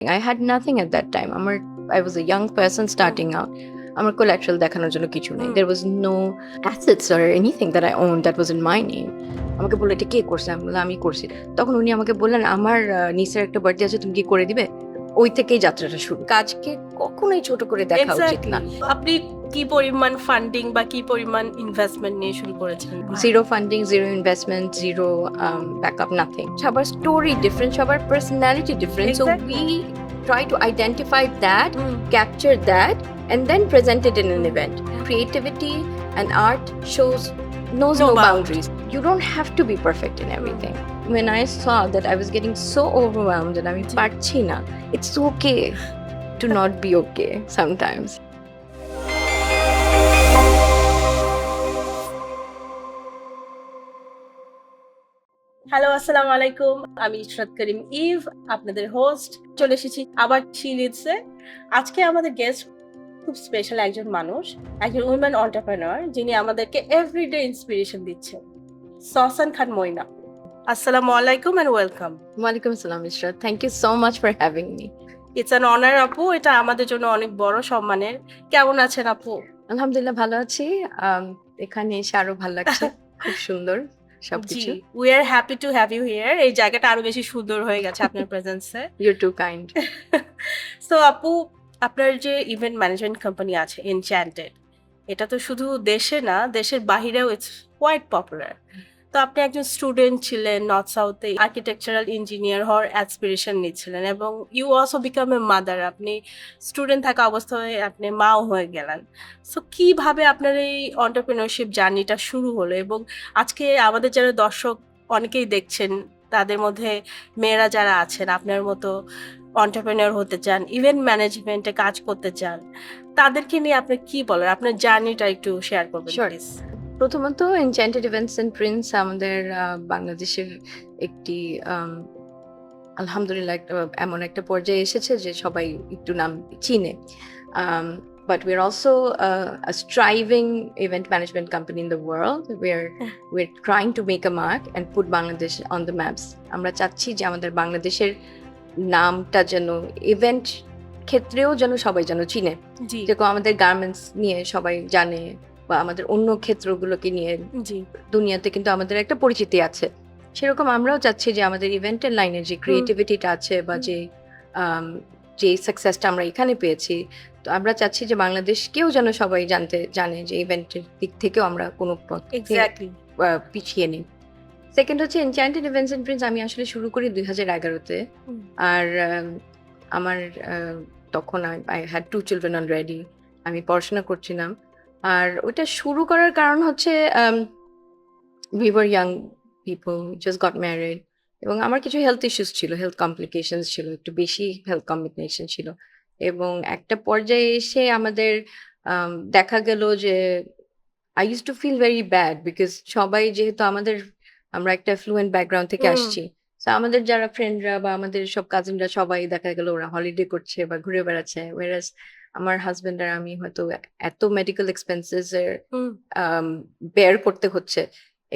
I had nothing at that time. I was a young person starting out. আমার collateral দেখানোর জন্য কিছু নেই। There was no assets or anything that I owned that was in my name. আমাকে বললো এটা কে করছে? আমি বললাম আমি করছি। তখন উনি আমাকে বললেন আমার নিসের একটা বার্থডে আছে তুমি কি করে দিবে? ওই থেকেই যাত্রাটা শুরু। কাজকে কখনোই ছোট করে দেখা উচিত না। আপনি কি পরিমাণ ফান্ডিং বা কি পরিমাণ ইনভেস্টমেন্ট নিয়ে শুরু করেছেন? Zero funding, zero investment, zero backup, nothing. সবার story different, সবার personality different. So we try to identify that, capture that, and then present it in an event. Creativity and art knows no boundaries. You don't have to be perfect in everything. When I saw that I was getting so overwhelmed and আমি পারছি না, it's okay to not be okay sometimes. Hello, আসসালামু আলাইকুম। আমি ইশরাত করিম eve, আপনাদের host. চলে এসেছি আবার শিলিডসে। আজকে আমাদের গেস্ট খুব স্পেশাল একজন মানুষ, একজন উইমেন এন্টারপ্রেনার, যিনি আমাদেরকে এভরিডে ইন্সপিরেশন দিচ্ছেন। সহসান খান মইনা। আসসালামু আলাইকুম এন্ড ওয়েলকাম। ওয়ালাইকুম আসসালাম Ishrat. Thank you so much for having me. It's an honour আপু, এটা আমাদের জন্য অনেক বড় সম্মানের। কেমন আছেন আপু? আলহামদুলিল্লাহ ভালো আছি। এখানে এসে আরো ভালো লাগছে। খুব সুন্দর সবকিছু। We are happy to have you here. এই জায়গাটা আরো বেশি সুন্দর হয়ে গেছে আপনার প্রেজেন্সে। You're too kind. সো আপু, আপনার যে ইভেন্ট ম্যানেজমেন্ট কোম্পানি আছে এনচ্যান্টেড, এটা তো শুধু দেশে না, দেশের বাহিরেও ইটস কোয়াইট পপুলার। তো আপনি একজন স্টুডেন্ট ছিলেন, নর্থ সাউথে আর্কিটেকচারাল ইঞ্জিনিয়ার হওয়ার অ্যাসপিরেশন নিচ্ছিলেন, এবং you also become a mother. আপনি স্টুডেন্ট থাকা অবস্থায় আপনি মাও হয়ে গেলেন। সো কিভাবে আপনার এই এন্টারপ্রেনারশিপ জার্নিটা শুরু হলো, এবং আজকে আমাদের যারা দর্শক অনেকেই দেখছেন, তাদের মধ্যে মেয়েরা যারা আছেন আপনার মতো এন্টারপ্রেনার হতে চান, ইভেন্ট ম্যানেজমেন্টে কাজ করতে চান, তাদেরকে নিয়ে আপনি কি বলেন? আপনার জার্নিটা একটু শেয়ার করবেন Sure. প্লিজ। প্রথমত এনচ্যান্টেড ইভেন্টস এন্ড প্রিন্স আমাদের বাংলাদেশের একটি আলহামদুলিল্লাহ এমন একটা পর্যায়ে এসেছে যে সবাই একটু নাম চিনে। But we're also a striving event management company in the world. We're trying to make a mark and put Bangladesh on the maps. আমরা চাচ্ছি যে আমাদের বাংলাদেশের নামটা যেন ইভেন্ট ক্ষেত্রেও যেন সবাই যেন চিনে। যেরকম আমাদের গার্মেন্টস নিয়ে সবাই জানে, বা আমাদের অন্য ক্ষেত্রগুলোকে নিয়ে দুনিয়াতে কিন্তু আমাদের একটা পরিচিতি আছে। সেরকম আমরাও চাচ্ছি যে আমাদের ইভেন্টের লাইনে যে ক্রিয়েটিভিটিটা আছে বা যে সাকসেসটা আমরা এখানে পেয়েছি, তো আমরা চাচ্ছি যে বাংলাদেশকেও যেন সবাই জানে যে ইভেন্টের দিক থেকেও আমরা কোনো পিছিয়ে নেই। সেকেন্ড হচ্ছে এনচ্যান্টেড ইভেন্টস এন্ড প্রিন্স আমি আসলে শুরু করি 2011-তে। আর আমার তখন আই হ্যাড 2 চিলড্রেন অলরেডি। আমি পড়াশোনা করছিলাম। আর ওটা শুরু করার কারণ হচ্ছে we were young people, just got married, এবং আমার কিছু হেলথ ইস্যুস ছিল, হেলথ কমপ্লিকেশনস ছিল, একটু বেশি হেলথ কমপ্লিকেশন ছিল। এবং একটা পর্যায়ে এসে আমাদের দেখা গেল যে I used to feel very bad because সবাই যেহেতু আমরা একটা ফ্লুয়েন্ট ব্যাকগ্রাউন্ড থেকে আসছি, তো আমাদের যারা ফ্রেন্ডরা বা আমাদের সব কাজিনরা সবাই দেখা গেল ওরা হলিডে করছে বা ঘুরে বেড়াচ্ছে, whereas আমার হাজবেন্ড আর আমি হয়তো এত মেডিকেল এক্সপেন্সেস এর বেয়ার করতে হচ্ছে,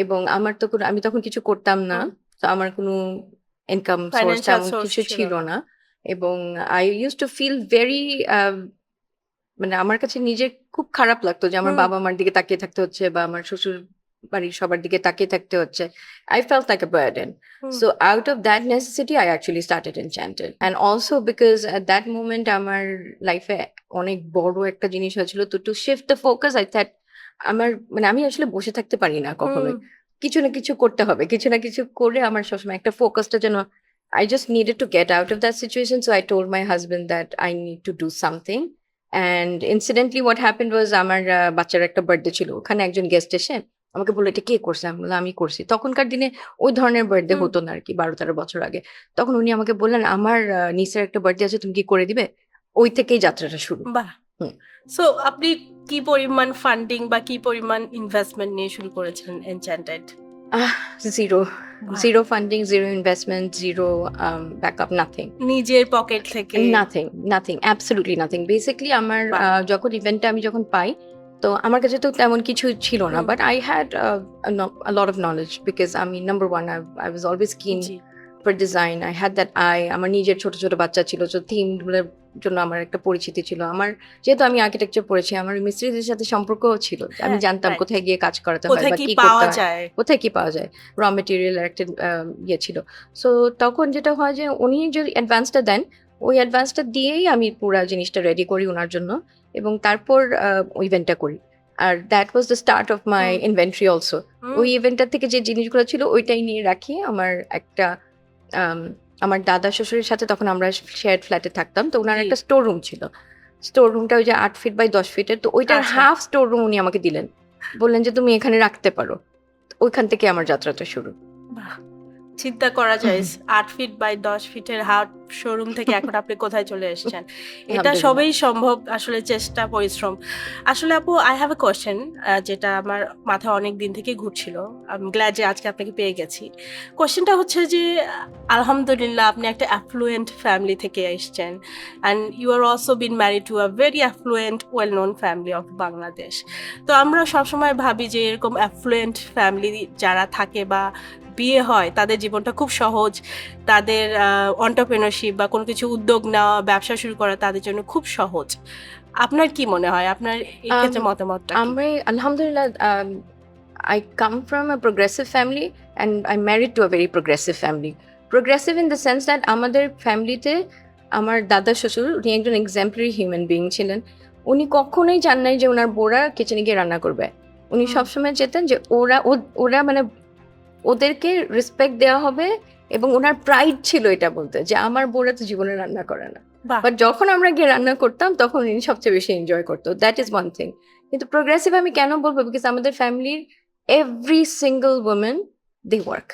এবং আমি তখন কিছু করতাম না, তো আমার কোনো ইনকাম সোর্স তেমন কিছু ছিল না। এবং I use to feel very মানে আমার কাছে নিজে খুব খারাপ লাগতো যে আমার বাবা মার দিকে তাকিয়ে থাকতে হচ্ছে বা আমার শ্বশুর বাড়ির সবার দিকে তাকিয়ে থাকতে হচ্ছে। I felt like a burden. So out of that necessity, I actually started Enchanted. And also because at that moment আমার লাইফে অনেক বড় একটা জিনিস হয়েছিল, তো to shift the focus I thought আমি আসলে বসে থাকতে পারি না কখনোই, কিছু না কিছু করতে হবে, কিছু না কিছু করে আমার সবসময় একটা ফোকাসটা যেন I just needed to get out of that situation. So I told my husband that I need to do something. And incidentally what happened was আমার বাচ্চার একটা বার্থডে ছিল, ওখানে একজন গেস্ট এসে আমাকে বললো এটা কে করছে? আমি বললাম আমি করছি। তখনকার দিনে ওই ধরনের বার্থডে হতো না আর কি, 12-13 বছর আগে। তখন উনি আমাকে বললেন আমার নিসের একটা বার্থডে আছে তুমি কি করে দিবে? ওই থেকেই যাত্রাটা শুরু। বাহ। সো আপনি কি পরিমাণ ফান্ডিং বা কি পরিমাণ ইনভেস্টমেন্ট নিয়ে শুরু করেছিলেন enchanted? Zero funding, zero investment, zero backup, nothing. নিজের পকেট থেকে? Nothing, absolutely nothing. Basically আমার যখন ইভেন্টটা আমি যখন পাই, তো আমার কাছে তো তেমন কিছু ছিল না, but I had a lot of knowledge because I mean number one I was always keen proper design, I had that I. আমার নিজের ছোট ছোট বাচ্চা ছিল, তো থিমগুলোর জন্য আমার একটা পরিচিতি ছিল। আমার যেহেতু আমি আর্কিটেকচার পড়েছি, আমার মিস্ত্রিদের সাথে সম্পর্কও ছিল। আমি হ্যাঁ, জানতাম right. কোথায় গিয়ে কাজ করাতে হয় কোথায় বা কি কি পাওয়া করতে হয়, যায়? কোথায় কি পাওয়া যায়। র মেটেরিয়ালের একটা ইয়ে ছিল। সো তখন যেটা হয় যে উনি যদি অ্যাডভান্সটা দেন, ওই অ্যাডভান্সটা দিয়েই আমি পুরা জিনিসটা রেডি করি ওনার জন্য, এবং তারপর ইভেন্টটা করি। আর that was the start of my hmm. Inventory also. ওই ইভেন্টটার থেকে যে জিনিসগুলো ছিল ওইটাই নিয়ে রাখি। আমার একটা আমার দাদা শ্বশুরের সাথে তখন আমরা শেয়ার্ড ফ্ল্যাটে থাকতাম, তো ওনার জি। একটা স্টোর রুম ছিল। স্টোর রুমটা ওই যে 8 ফিট বাই 10 ফিটের, তো ওইটার আচ্ছা। হাফ স্টোর রুম উনি আমাকে দিলেন। বললেন যে তুমি এখানে রাখতে পারো। ওইখান থেকে আমার যাত্রাটা শুরু। বাহ! চিন্তা করা যায় 8 ফিট বাই 10 ফিটের হাট শোরুম থেকে এখন আপনি কোথায় চলে এসেছেন। এটা আলহামদুলিল্লাহ। সবই সম্ভব, আসলে চেষ্টা, পরিশ্রম। আসলে আপু, আই হ্যাভ আ কোয়েশ্চেন যেটা আমার মাথায় অনেক দিন থেকে ঘুরছিল। আই এম গ্ল্যাড যে আজকে আপনাকে পেয়ে গেছি। কোয়েশ্চেনটা হচ্ছে যে আলহামদুলিল্লাহ আপনি একটা অ্যাফ্লুয়েন্ট ফ্যামিলি থেকে এসেছেন, and you are also been married to a very affluent well known family of Bangladesh. তো আমরা সবসময় ভাবি যে এরকম অ্যাফ্লুয়েন্ট ফ্যামিলি যারা থাকে বা বিয়ে হয় তাদের জীবনটা খুব সহজ, তাদের এন্টারপ্রেনারশিপ বা কোনো কিছু উদ্যোগ নেওয়া, ব্যবসা শুরু করা তাদের জন্য খুব সহজ। আপনার কি মনে হয়? আপনার এই ক্ষেত্রে মতামতটা কি? আমি আলহামদুলিল্লাহ, I come from a progressive family and I'm married to a very progressive family. Progressive in the sense that আমাদের ফ্যামিলিতে আমার দাদা শ্বশুর উনি একজন এক্সাম্পলারি হিউম্যান বিইং ছিলেন। উনি কখনোই চান নাই যে ওনার বউরা কিচেনে গিয়ে রান্না করবে। উনি সবসময় চেতেন যে ওরা মানে ওদেরকে রেসপেক্ট দেওয়া হবে, এবং ওনার প্রাইড ছিল এটা বলতে যে আমার বউরা তো জীবনে রান্না করে না। বাহ! বাট যখন আমরা গিয়ে রান্না করতাম তখন উনি সবচেয়ে বেশি এনজয় করতো। That is one thing. কিন্তু প্রোগ্রেসিভ আমি কেন বলবো, বিকজ আমাদের ফ্যামিলির every single women they work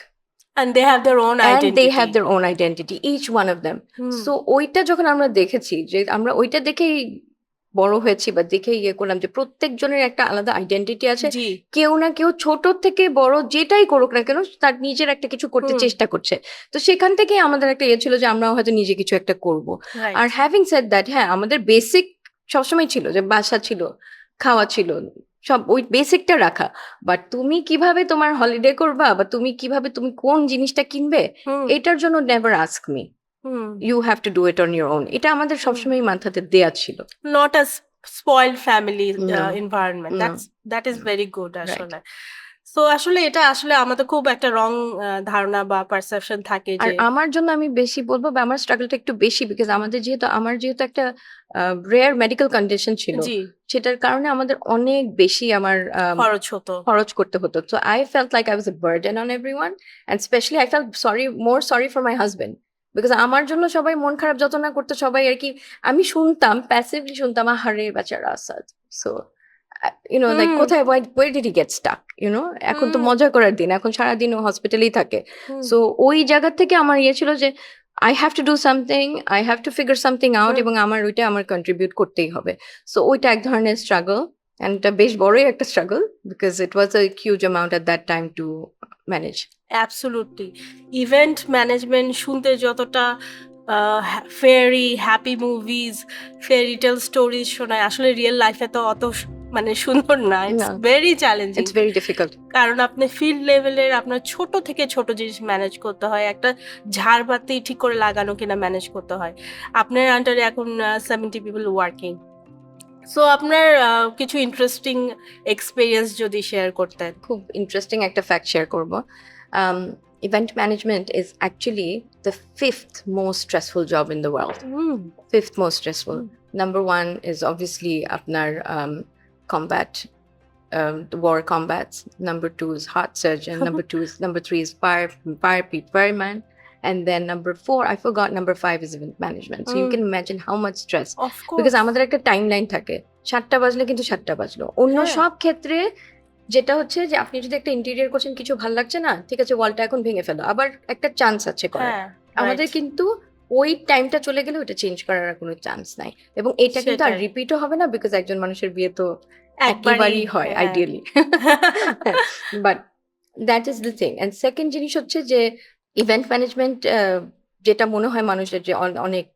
And they have their own and they identity. have their own identity, each one of them. So ওইটা যখন আমরা দেখেছি, যে আমরা ওইটা দেখেই বড় হয়েছি বা দেখে ইয়ে করলাম যে প্রত্যেকজনের একটা আলাদা আইডেন্টিটি আছে। জি, কেউ না কেউ ছোট থেকে বড় যেটাই করুক না কেন তার নিজের একটা কিছু করতে চেষ্টা করছে। তো সেখান থেকে আমাদের একটা ইয়ে ছিল যে আমরাও হয়তো নিজে কিছু একটা করব। right. Are having said that, হ্যাঁ আমাদের বেসিক সবসময় ছিল যে বাসা ছিল, খাওয়া ছিল, সব ওই বেসিকটা রাখা। বাট তুমি কিভাবে তোমার হলিডে করবা বা তুমি কিভাবে তুমি কোন জিনিসটা কিনবে, এটার জন্য never ask me, you have to do it on your own. এটা আমাদের সবসময় মাথাতে দেয়া ছিল। Not a spoiled family No. environment. No. That is very good Right. আসলে। সো আসলে এটা আসলে আমাদের খুব একটা রং ধারণা বা পারসেপশন থাকে আর যে আমার জন্য আমি বেশি বলবো বা আমার স্ট্রাগলটা একটু বেশি, বিকজ আমার যেহেতু একটা রেয়ার মেডিকেল কন্ডিশন ছিল, জি, সেটার কারণে আমাদের অনেক বেশি আমার খরচ হতো। খরচ করতে হতো। So I felt like I was a burden on everyone, and especially I felt more sorry for my husband, because আমার জন্য সবাই মন খারাপ যত না করতো, সবাই আর কি আমি শুনতাম, প্যাসিভলি শুনতাম, আহারে বেচারা আসাদ। সো like কোথায়, where did he get stuck, এখন তো মজা করার দিন, এখন সারাদিন ও হসপিটালেই থাকে। সো ওই জায়গা থেকে আমার ইয়ে ছিল যে I have to do something, I have to figure something out, এবং আমার ওইটা আমার কন্ট্রিবিউট করতেই হবে। সো ওইটা এক ধরনের স্ট্রাগল, and এটা বেশ বড়ই একটা struggle, because it was a huge amount at that time to manage. Absolutely. Event management শুনতে যতটা fairy, happy movies, fairy tale stories শোনায়, আসলে রিয়েল লাইফে তো অত মানে সুন্দর না। ইটস না। Very challenging. It's very difficult. কারণ আপনি ফিল্ড লেভেলের আপনার ছোট থেকে ছোট জিনিস ম্যানেজ করতে হয়, একটা ঝাড়বাতি ঠিক করে লাগানো কিনা ম্যানেজ করতে হয়। আপনার আন্ডারে এখন 70 পিপল ওয়ার্কিং। সো আপনার কিছু ইন্টারেস্টিং এক্সপেরিয়েন্স যদি শেয়ার করতেন। খুব ইন্টারেস্টিং একটা ফ্যাক্ট শেয়ার করব। Event management is actually the 5th most stressful job in the world. 5th most stressful. Number 1 is obviously আপনার combat, the war combats. Number 2 is heart surgeon. Number 3 is fireman. And then number 4, I forgot, number 5 is event management. So you can imagine how much stress. Of course. Because আমাদের একটা timeline থাকে, 7টা বাজলে কিন্তু 7টা বাজলো। অন্য হ্যাঁ। সব ক্ষেত্রে যেটা হচ্ছে যে আপনি যদি একটা ইন্টেরিয়র করছেন, কিছু ভালো লাগছে না, ঠিক আছে ওয়ালটা এখন ভেঙে ফেলো, আবার একটা চান্স আছে করার। হ্যাঁ, আমাদের right. কিন্তু ওই টাইমটা চলে গেলে ওটা চেঞ্জ করার আর কোনো চান্স নাই, এবং এটা কিন্তু আর সেটাই। রিপিটও হবে না, বিকজ একজন মানুষের বিয়ে তো একবারই একবারই হয় হ্যাঁ। Ideally. But that is the thing. And second জিনিস হচ্ছে যে ইভেন্ট ম্যানেজমেন্ট যেটা মনে হয় মানুষের যে অনেক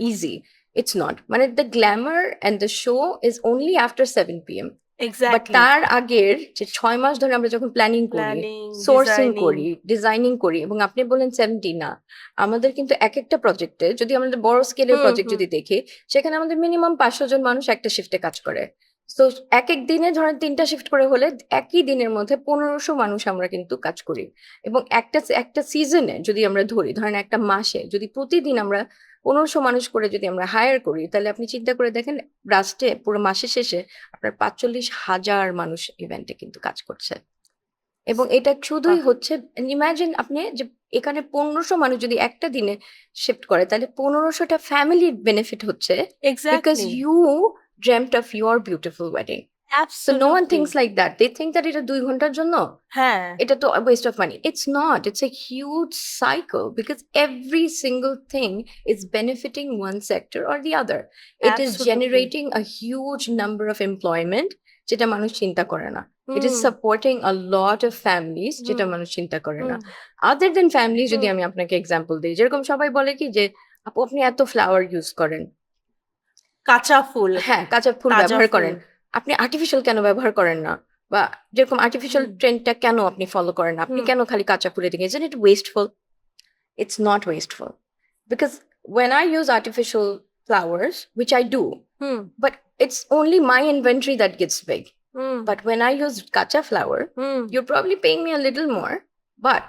ইজি, ইটস নট। মানে the Glamour and the show is only after 7 PM. But exactly. তার আগের যে ৬ মাস ধরে আমরা যখন প্ল্যানিং করি, প্ল্যানিং, সোর্সিং ডিজাইনিং। করি, ডিজাইনিং করি, এবং আপনি বললেন 70 না, আমাদের কিন্তু একেকটা প্রজেক্টে যদি আমাদের বড় স্কেলের হুম, প্রজেক্ট হুম। যদি দেখি, সেখানে আমাদের মিনিমাম ৫০০ জন মানুষ একটা শিফটে কাজ করে। সো একেক দিনে ধরেন ৩ টা শিফট করে হলে একই দিনের মধ্যে ১৫০০ মানুষ আমরা কিন্তু কাজ করি। এবং একটা সিজনে যদি আমরা ধরি, ধরেন একটা মাসে যদি প্রতিদিন আমরা ১৫০০ মানুষ করে যদি আমরা হায়ার করি, তাহলে আপনি চিন্তা করে দেখেন লাস্টে পুরো মাসের শেষে আপনার ৪৫,০০০ মানুষ ইভেন্টে কিন্তু কাজ করছে। এবং এটা শুধুই বাহ! হচ্ছে, ইমাজিন আপনি যে এখানে ১৫০০ মানুষ যদি একটা দিনে শিফট করে, তাহলে ১৫০০ টা ফ্যামিলির বেনিফিট হচ্ছে, বিকজ এক্স্যাক্টলি। ইউ dreamt of your beautiful wedding. So no one absolutely. thinks like that. They think that এটা ২ ঘন্টার জন্য, হ্যাঁ, এটা তো waste of money. It's not. It's a huge cycle because every single thing is benefiting one sector or the other. It is absolutely. generating a huge number of employment, যেটা মানুষ চিন্তা করে না. It is hmm, supporting a lot of families, যেটা হুম, মানুষ চিন্তা করে না. হুম, Other than families, যদি হুম। আমি আপনাকে এক্সাম্পল দিই, যেরকম সবাই বলে কি যে আপু আপনি এত ফ্লাওয়ার ইউজ করেন, কাঁচা ফুল, হ্যাঁ, কাঁচা ফুল তাজা ব্যবহার ফুল। করেন। আপনি আর্টিফিশিয়াল কেন ব্যবহার করেন না? বা যেরকম আর্টিফিশিয়াল হুম, ট্রেন্ডটা কেন আপনি ফলো করেন না? আপনি হুম, কেন খালি কাঁচা ফুলের দিকে? Isn't it wasteful? It's not wasteful. Because when I use artificial flowers, which I do, hmm, but it's only my inventory that gets big. Hmm, But when I use kacha flower, hmm. you're probably paying me a little more, but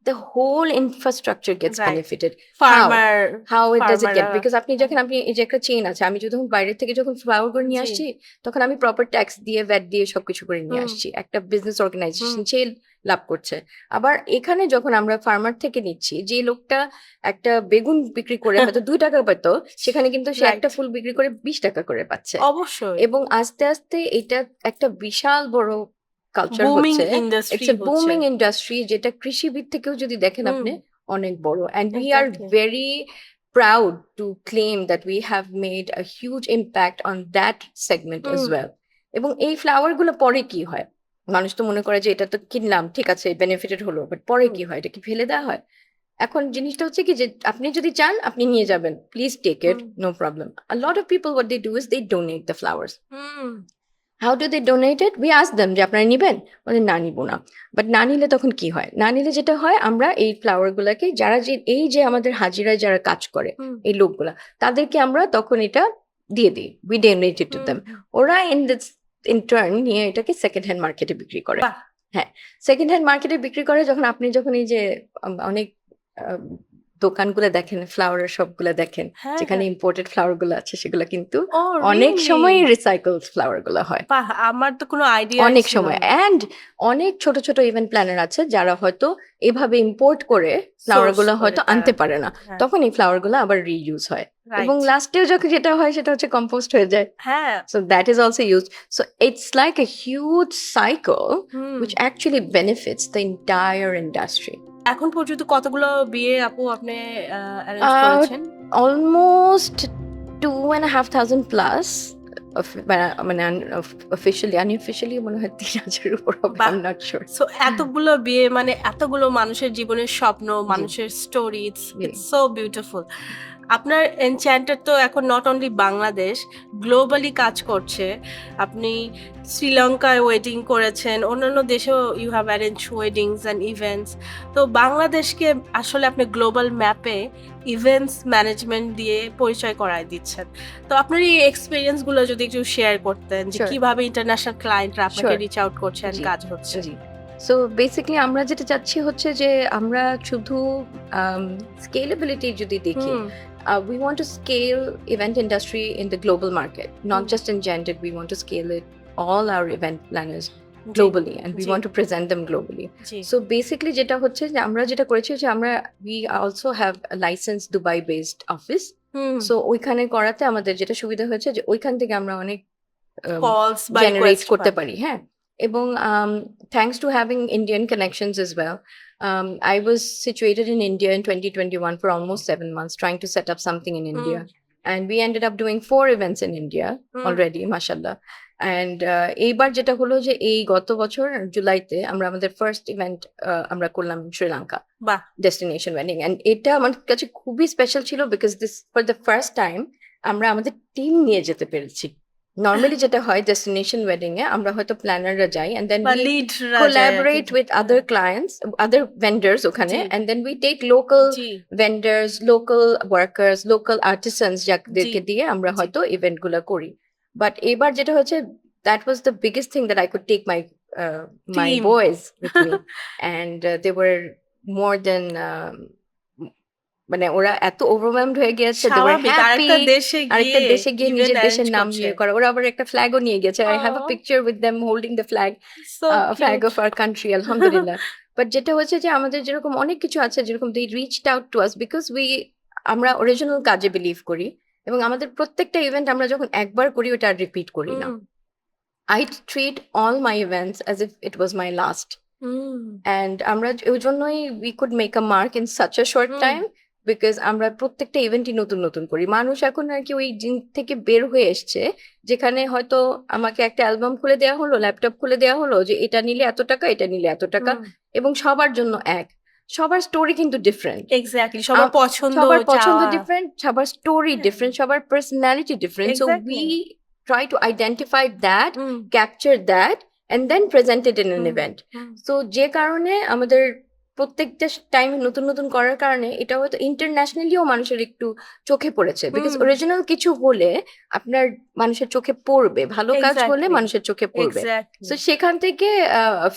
the whole infrastructure gets right. benefited. How? Farmer How it does it get? ফার্মাররা Because আপনি যখন আপনি এই যে একটা chain আছে, আমি যখন বাইরের থেকে যখন ফ্লাওয়ার করে নিয়ে জি। আসছি, তখন আমি প্রপার ট্যাক্স দিয়ে ভ্যাট দিয়ে সবকিছু করে নিয়ে হুম, আসছি। একটা বিজনেস অর্গানাইজেশন হুম। সে লাভ করছে। আবার এখানে যখন আমরা ফার্মার থেকে নিচ্ছি, যে লোকটা একটা বেগুন বিক্রি করে হয়তো ২ টাকা পেত, সেখানে কিন্তু সে একটা রাইট। ফুল বিক্রি করে ২০ টাকা করে পাচ্ছে। অবশ্যই। এবং আস্তে আস্তে এটা একটা বিশাল বড় কালচার বুমিং হচ্ছে। ইন্ডাস্ট্রি ইটস এ হচ্ছে। বুমিং ইন্ডাস্ট্রি, যেটা কৃষিবিদ থেকেও যদি দেখেন হুম, আপনি অনেক বড়। And we are exactly. Very proud to claim that we have made a huge impact on that segment as hmm, well. এবং এই ফ্লাওয়ার গুলো পরে কি হয়? মানুষ তো মনে করে যে এটা তো কিনলাম, ঠিক আছে, বেনিফিটেড হলো, বাট পরে হুম, কি হয়? এটা কি ফেলে দেওয়া হয়? এখন জিনিসটা হচ্ছে কি যে আপনি যদি চান আপনি নিয়ে যাবেন, please take it, hmm, no problem. A lot of people what they do is they donate the flowers. Hmm, How do they donate it? We ask them যে আপনারা নিবেন? বলে না নিব না। বাট না নিলে তখন কি হয়? না নিলে যেটা হয়, আমরা এই ফ্লাওয়ার গুলাকে যারা যে এই যে আমাদের হাজিরায় যারা কাজ করে, হুম, এই লোকগুলা, তাদেরকে আমরা তখন এটা দিয়ে দিই। We donate it to hmm, them. হুম। ওরা in turn নিয়ে এটাকে সেকেন্ড হ্যান্ড মার্কেটে বিক্রি করে। বাহ! হ্যাঁ, সেকেন্ড হ্যান্ড মার্কেটে বিক্রি করে যখন আপনি যখন এই যে অনেক আম দোকানগুলা দেখেন, ফ্লাওয়ারের শপগুলা দেখেন, হ্যাঁ, যেখানে হ্যাঁ। ইম্পোর্টেড ফ্লাওয়ার গুলো আছে, সেগুলা কিন্তু ও অনেক রিয়েলি? সময় রিসাইকেলড ফ্লাওয়ার গুলা হয়। বাহ! আমার তো কোনো আইডিয়াই অনেক ছিল সময়। না। অ্যান্ড অনেক ছোট, ছোট ইভেন্ট প্ল্যানার আছে যারা হয়তো এভাবে ইম্পোর্ট করে ফ্লাওয়ার সোর্স গুলো করে হয়তো তারা। আনতে পারে না। হ্যাঁ, তখন এই ফ্লাওয়ার গুলো আবার রিইউজ হয়। এবং রাইট। লাস্টেও যখন যেটা হয় সেটা হচ্ছে কম্পোস্ট হয়ে যায়। হ্যাঁ, So that is also used. So it's like a huge cycle hmm. which actually benefits the entire industry. এখন পর্যন্ত কতগুলো বিয়ে আপু আপনি অ্যারেঞ্জ Uh, করেছেন? almost 2,500 plus of মানে officially, unofficially মনে হয় ৩,০০০ উপর হবে, বাহ! I'm not sure. সো এতগুলো বিয়ে মানে এতগুলো মানুষের জীবনের স্বপ্ন, মানুষের story, G. It's so beautiful. আপনার এনচ্যান্টেড তো এখন নট অনলি বাংলাদেশ, গ্লোবালি কাজ করছে। আপনি শ্রীলঙ্কায় ওয়েডিং করেছেন, অন্যান্য দেশেও you have arrange weddings and events. তো বাংলাদেশকে আসলে আপনি গ্লোবাল ম্যাপে ইভেন্টস ম্যানেজমেন্ট দিয়ে পরিচয় করায় দিচ্ছেন। তো আপনার এই এক্সপেরিয়েন্সগুলো যদি একটু শেয়ার করতেন যে Sure. কিভাবে ইন্টারন্যাশনাল ক্লায়েন্টরা আপনাকে Sure. রিচ আউট করছেন, জি, কাজ হচ্ছে। জি। সো বেসিক্যালি আমরা যেটা চাচ্ছি হচ্ছে যে আমরা শুধু স্কেলেবিলিটি যদি দেখি, হুম, we want to scale event industry in the global market, not Hmm. just in Gented. We want to scale it all our event planners G, globally, and we G, want to present them globally. G. So basically যেটা হচ্ছে যে আমরা যেটা করেছি যে আমরা we also have a licensed Dubai based office. Hmm, So ওইখানে করাতে আমাদের যেটা সুবিধা হয়েছে যে ওইখান থেকে আমরা অনেক কলস বা জেনারেট রিকোয়েস্ট করতে পান। পারি, হ্যাঁ। এবং thanks to having Indian connections as well. I was situated in India in 2021 for almost 7 months trying to set up something in India. And we ended up doing 4 events in India hmm, already, mashallah. And এইবার যেটা হলো যে এই গত বছর জুলাইতে আমরা আমাদের ফার্স্ট ইভেন্ট আমরা করলাম শ্রীলঙ্কা বাহ! Destination wedding. অ্যান্ড এটা আমার কাছে খুবই স্পেশাল ছিল because this for the first time আমরা আমাদের টিম নিয়ে যেতে পেরেছি। নর্মালি যেটা হয় ডেস্টিনেশন ওয়েডিং এ আমরা হয়তো প্ল্যানাররা যাই এন্ড দেন বা we লিডরা collaborate with other clients, other vendors ওখানে, জি। and then we take local G vendors, local workers, local artisans যাদেরকে দিয়ে আমরা জি। হয়তো ইভেন্ট গুলা করি। বাট এবার যেটা হচ্ছে that was the biggest thing that I could take my team boys with me, and they were more than মানে ওরা এত ওভারওয়েলমড হয়ে গিয়েছে, they were স্বাভাবিক happy. আরেকটা দেশে গিয়ে ইভেন্ট নিজের দেশের অ্যারেঞ্জ নাম করছে নিয়ে করা, ওরা আবার একটা ফ্ল্যাগও নিয়ে গেছে। I have a Aw, picture with them holding the flag, so flag cute of our country, আলহামদুলিল্লাহ। বাট যেটা হচ্ছে যে আমাদের যেরকম অনেক কিছু আছে, যেরকম they reached out to us because আমরা অরিজিনাল কাজে বিলিভ করি, এবং আমাদের প্রত্যেকটা ইভেন্ট আমরা যখন একবার করি ওটা আর রিপিট করি না। হুম I treat all my events as if it was my last, hmm and আমরা ওই জন্যই we could make a mark in such a short hmm time because আমরা প্রত্যেকটা ইভেন্টই নতুন নতুন করি। মানুষ এখন আর কি ওই দিন থেকে বের হয়ে এসছে যেখানে হয়তো আমাকে একটা অ্যালবাম খুলে দেওয়া হলো, ল্যাপটপ খুলে দেওয়া হলো যে এটা নিলে এত টাকা, এটা নিলে এত টাকা, এবং সবার জন্য এক। সবার স্টোরি কিন্তু ডিফারেন্ট, এক্স্যাক্টলি সবার পছন্দ সবার পছন্দ চাওয়া ডিফারেন্ট, সবার স্টোরি হ্যাঁ ডিফারেন্ট, সবার personality different. So exactly we try to identify that, hmm capture that, and then present it in an hmm event. Hmm so যে কারণে আমাদের প্রত্যেকটা টাইম নতুন নতুন করার কারণে এটা হয়তো ইন্টারন্যাশনালিও মানুষের একটু চোখে পড়েছে, বিকজ হুম অরিজিনাল কিছু হলে আপনার মানুষের চোখে পড়বে, ভালো কাজ হলে এক্স্যাক্টলি মানুষের চোখে পড়বে। এক্স্যাক্টলি সো সেখান থেকে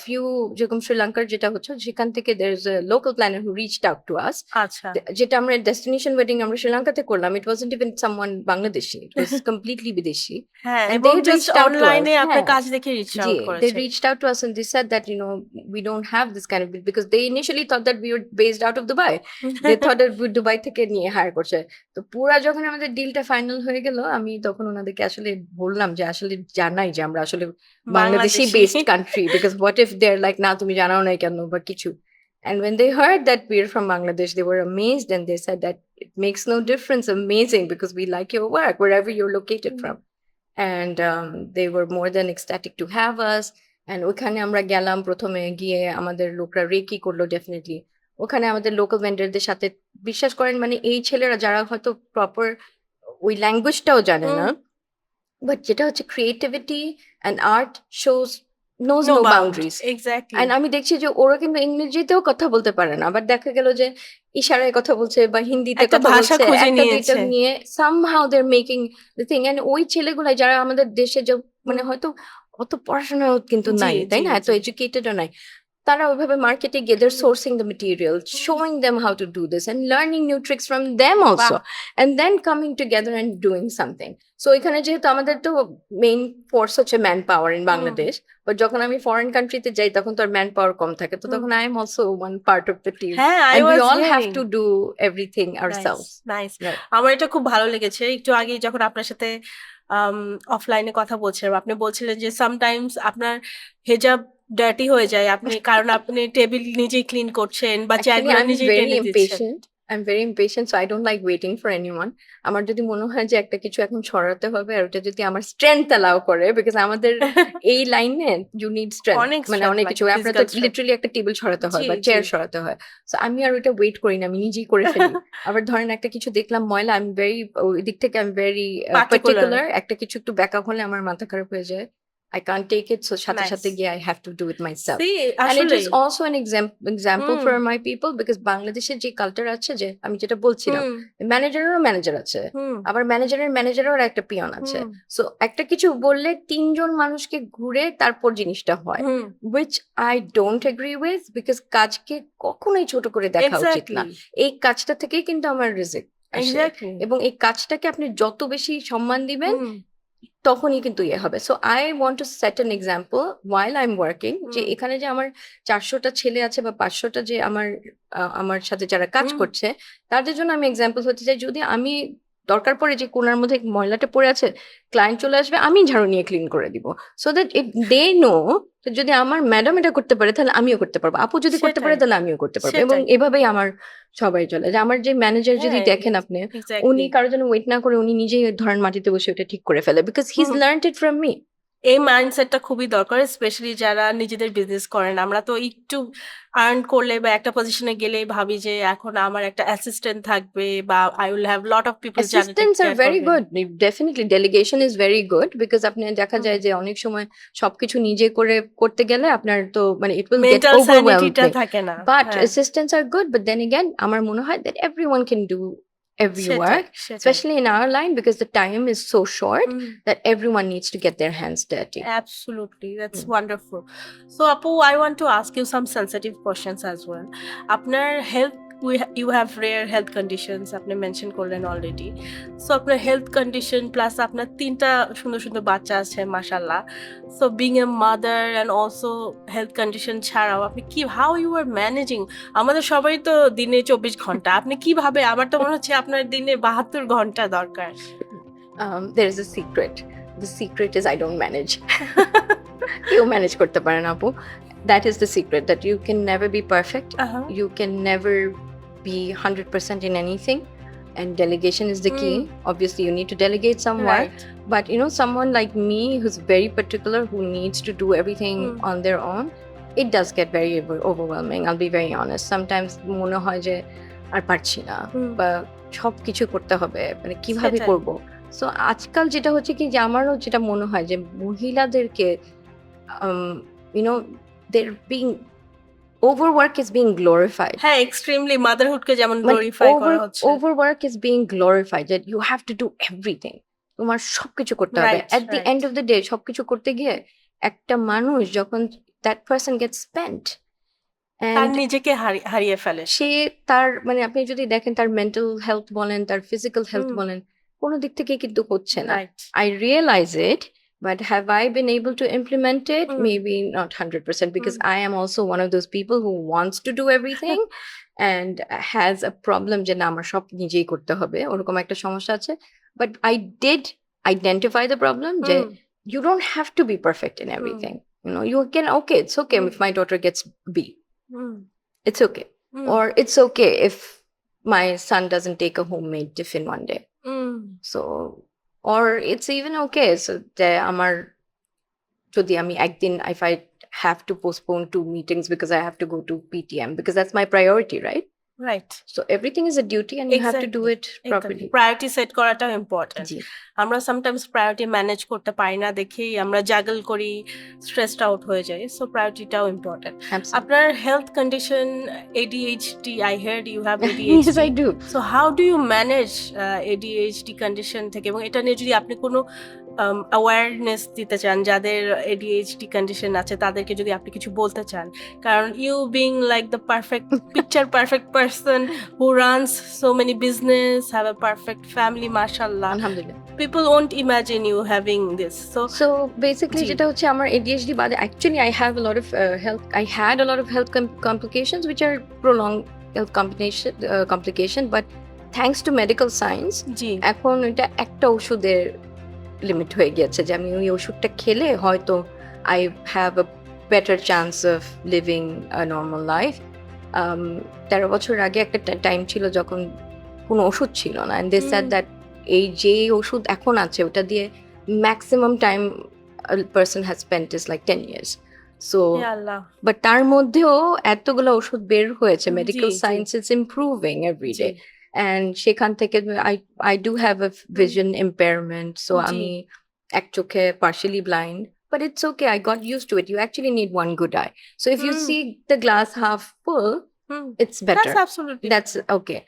ফিউ, যেরকম শ্রীলঙ্কার যেটা হচ্ছে, সেখান থেকে there is a local planner who reached out to us, আচ্ছা যেটা আমরা ডেস্টিনেশন ওয়েডিং আমরা শ্রীলঙ্কাতে করলাম। It wasn't even someone Bangladeshi, it was completely বিদেশি। হ্যাঁ And এবং they just reached out to us. অনলাইনে আপনার হ্যাঁ, কাজ দেখে রিচ জি, আউট they করেছে reached out to us and they said that, we don't have this kind of, because they initially thought that we were based out of Dubai. They thought that we Dubai থেকে নিয়ে higher করছে। তো পুরা যখন আমাদের ডিলটা final হয়ে গেল, আমি তখন ওনাদেরকে আসলে বললাম যে আসলে জানাই যে আমরা আসলে Bangladeshi Bangladeshi based country, because what if they're like, না তুমি জানাও নাই কেন বা কিছু। And when they heard that we're from Bangladesh, they were amazed and they said that it makes no difference, amazing, because we like your work wherever you're located from. And they were more than ecstatic to have us. And ওখানে আমরা গেলাম, প্রথমে গিয়ে আমাদের লোকরা reiki করলো definitely. ওখানে আমাদের লোকাল ভেন্ডারদের সাথে, বিশ্বাস করেন মানে এই ছেলেরা যারা হয়তো প্রপার ওই ল্যাঙ্গুয়েজটাও জানে না, বাট যেটা হচ্ছে creativity and art shows knows no no bound boundaries. Exactly and আমি দেখছি যে ওরা কিন্তু ইংরেজিতেও কথা বলতে পারে না, আবার দেখা গেল যে ইশারায় কথা বলছে বা হিন্দিতে একটা কথা ভাষা বলছে, খুঁজে একটা দুইটা নিয়েছে নিয়ে somehow they're making the thing. And ওই ছেলেগুলাই যারা আমাদের দেশে যে মানে হয়তো অত পড়াশোনাও কিন্তু জি নাই, তাই জি না, এত জি এডুকেটেডও নাই, তারা ওইভাবে মার্কেটে গিয়ে they're sourcing the material, showing them how to do this and learning new tricks from them also, বাহ and then coming together and doing something. So এখানে যেহেতু আমাদের তো মেইন ফোর্স হচ্ছে man power in Bangladesh, but যখন আমি foreign কান্ট্রিতে যাই তখন তো আর ম্যান পাওয়ার কম থাকে, তো তখন I am also one part of the team, হ্যাঁ I and we was all have hearing to do everything nice ourselves. Nice Right. আমার এটা খুব ভালো লেগেছে একটু আগে যখন আপনার সাথে অফলাইনে কথা বলছিলাম আপনি বলছিলেন যে সামটাইমস আপনার হেজাব ডার্টি হয়ে যায় আপনি কারণ আপনি টেবিল নিজেই ক্লিন করছেন বা Actually, চেয়ারগুলো I'm নিজেই very টেনে দিচ্ছেন impatient. I'm very impatient, so I don't like waiting for anyone. আমার যদি মনে হয় যে একটা কিছু এখন ছড়াতে হবে আর ওটা যদি আমার স্ট্রেংথ অ্যালাউ করে, বিকজ আমাদের এই লাইনে ইউ নিড স্ট্রেংথ, অনেক মানে strength অনেক লাগে, কিছু আপনার তো physical strength। লিটারালি একটা টেবিল সরাতে হয় জি বা জি চেয়ার সরাতে হয়। সো আমি আর ওইটা ওয়েট করি না, আমি নিজেই করে ফেলি। আবার ধরেন একটা কিছু দেখলাম ময়লা, আমি ভেরি, ওই দিক থেকে আমি ভেরি পার্টিকুলার পার্টিকুলার, একটা কিছু একটু ব্যাক আপ হলে আমার মাথা খারাপ হয়ে যায়। I can't take it, so সাথে নাইস সাথে গিয়ে I have to do it myself. See And it আসলে is also an example hmm for my people, because বাংলাদেশের যে কালচার আছে, যে আমি যেটা বলছিলাম, হুম ম্যানেজারেরও ম্যানেজার আছে, হুম আবার ম্যানেজারেরও একটা পিয়ন আছে। হুম সো একটা কিছু বললে তিনজন মানুষকে ঘুরে তারপর জিনিসটা হয়, হুম which I don't agree with, because কাজকে কখনোই ছোট করে দেখা উচিত না। এক্স্যাক্টলি এই কাজটা থেকেই কিন্তু আমার রিজিক আসে, এক্স্যাক্টলি এবং এই কাজটাকে আপনি যত বেশি সম্মান দিবেন হুম তখনই কিন্তু ইয়ে হবে। So I want two set an example while I'm working, যে হুম এখানে যে আমার 400টা ছেলে আছে বা 500টা যে আমার সাথে যারা কাজ হুম করছে, তাদের জন্য আমি এক্সাম্পল হতে চাই। যদি আমি দরকার পড়ে যে কোণার মধ্যে ময়লাটা পড়ে আছে, ক্লায়েন্ট চলে আসবে, আমি ঝাড়ু নিয়ে ক্লিন করে দিব, so that if they know, যদি আমার ম্যাডাম এটা করতে পারে তাহলে আমিও করতে পারবো, আপু যদি করতে পারে সেটাই তাহলে আমিও করতে পারবো, এবং সেটাই এভাবেই আমার সবাই চলে। যে আমার যে ম্যানেজার যদি হ্যাঁ দেখেন আপনি, উনি এক্স্যাক্টলি কারোর জন্য ওয়েট না করে উনি নিজেই ধরেন মাটিতে বসে ওটা ঠিক করে ফেলে, because he is hmm learned it from me. এই মাইন্ডসেটটা খুবই দরকার, স্পেশালি যারা নিজেদের বিজনেস করেন। আমরা তো একটু আর্ন করলে বা একটা পজিশনে গেলেই ভাবি যে এখন আমার একটা অ্যাসিস্ট্যান্ট থাকবে বা I will have lot of people যারা take Assistants are care very করবেন। good. Definitely delegation is very good because আপনি দেখা হুম। যায় যে অনেক সময় সবকিছু নিজে করে করতে গেলে আপনার তো মানে it will get মেন্টাল স্যানিটিটা overwhelming. থাকে না। But হ্যাঁ, assistants are good. But then again, আমার মনে হয় that everyone can do every সেটাই, work, সেটাই। especially in our line because the time is so short hmm. that everyone needs to get their hands dirty. Absolutely, that's Mm. wonderful. So, Apu, I want to ask you some sensitive questions as well. আপনার health you have rare health conditions আপনি mention করলেন already. So আপনার health condition plus আপনার ৩টা সুন্দর সুন্দর বাচ্চা আছে মাশাআল্লাহ। So being a mother and also health condition ছাড়াও আপনি কি হাউ ইউ আর ম্যানেজিং? আমাদের সবারই তো দিনে ২৪ ঘন্টা। আপনি কিভাবে? আমার তো মনে হচ্ছে আপনার দিনে ৭২ ঘন্টা দরকার। There is a secret. The secret is I don't manage. কেউ ম্যানেজ করতে পারে না আপু। That is the secret that you can never be perfect. আহা, You can never be 100% in anything. And delegation is the key. Obviously, you need to delegate some work. right. But you know, someone like me who's very particular, who needs to do everything on their own, it does get very overwhelming. I'll be very honest. Sometimes মনে হয় যে আর পারছি না হুম, বা সব কিছু করতে হবে মানে কিভাবে সেটাই। করব। সো আজকাল যেটা হচ্ছে কি যে আমারও যেটা মনে হয় যে মহিলাদেরকে you know they're being overwork is being glorified. হ্যাঁ, এক্সট্রিমলি মাদারহুডকে যেমন মানে গ্লোরিফাই করা হচ্ছে। overwork is being glorified that you have to do everything. তোমার সবকিছু করতে হবে। Right, At the end right. of the day সবকিছু করতে গিয়ে একটা মানুষ যখন that person gets spent তার and নিজেকে হারিয়ে ফেলে সে। সে তার মানে আপনি যদি দেখেন তার মেন্টাল হেলথ বলেন তার ফিজিক্যাল হেলথ হুম, বলেন কোনো দিক থেকে কিন্তু হচ্ছে না। Right. I realize it, but have I been able to implement it? Hmm, Maybe not 100% because hmm. I am also one of those people who wants to do everything and has a problem যে না আমার সব নিজেই করতে হবে ওরকম একটা সমস্যা আছে। But I did identify the problem যে হুম, you don't have to be perfect in hmm, everything. You know, you can okay, it's okay hmm, if my daughter gets B. Hmm, It's okay. Hmm, Or it's okay if my son doesn't take a homemade tiffin one day. Hmm, So, or it's even okay. So, যে আমার যদি আমি একদিন if I have to postpone 2 meetings because I have to go to PTM because that's my priority, right? Right. So everything is a duty and you have to do exactly, it exactly. properly. Priority set করাটাও important. জি, আমরা sometimes priority manage করতে পারি না দেখেই আমরা জাগল করি, stressed out হয়ে যাই। সো প্রায়োরিটিটাও ইম্পোর্টেন্ট। absolutely. আপনার health condition ADHD, I heard you have Yes, ADHD. I do. So how do you manage ADHD condition থেকে এবং এটা নিয়ে যদি আপনি কোনো অ্যাওয়ারনেস দিতে চান যাদের ADHD কন্ডিশন আছে তাদেরকে যদি আপনি কিছু বলতে চান, কারণ you being like the perfect picture perfect person who runs so many business, have a perfect family, mashallah. Alhamdulillah. People won't imagine you having this. So, So basically জি, যেটা হচ্ছে আমার ADHD বাদে actually I have a lot of I had a lot of health complications which are prolonged health complication but thanks to medical science জি, এখন এটা একটা ওষুধের limit হয়ে গিয়েছে যে আমি ওই ওষুধটা খেলে হয়তো I have a better chance of living a normal life. 13 বছর আগে একটা টাইম ছিল যখন কোনো ওষুধ ছিল না and they said hmm, that এই যে ওষুধ এখন আছে ওটা দিয়ে maximum time person has spent is like 10 years. So হে আল্লাহ। বাট তার মধ্যেও এতগুলো ওষুধ বের হয়েছে জি, মেডিকেল জি, সায়েন্স ইজ ইমপ্রুভিং এভরি জি, ডে and সেখান থেকে I do have a vision impairment so জি, আমি এক চোখে partially blind but it's okay I got used to it you actually need one good eye so if you hmm, see the glass half full hmm. it's better That's absolutely that's okay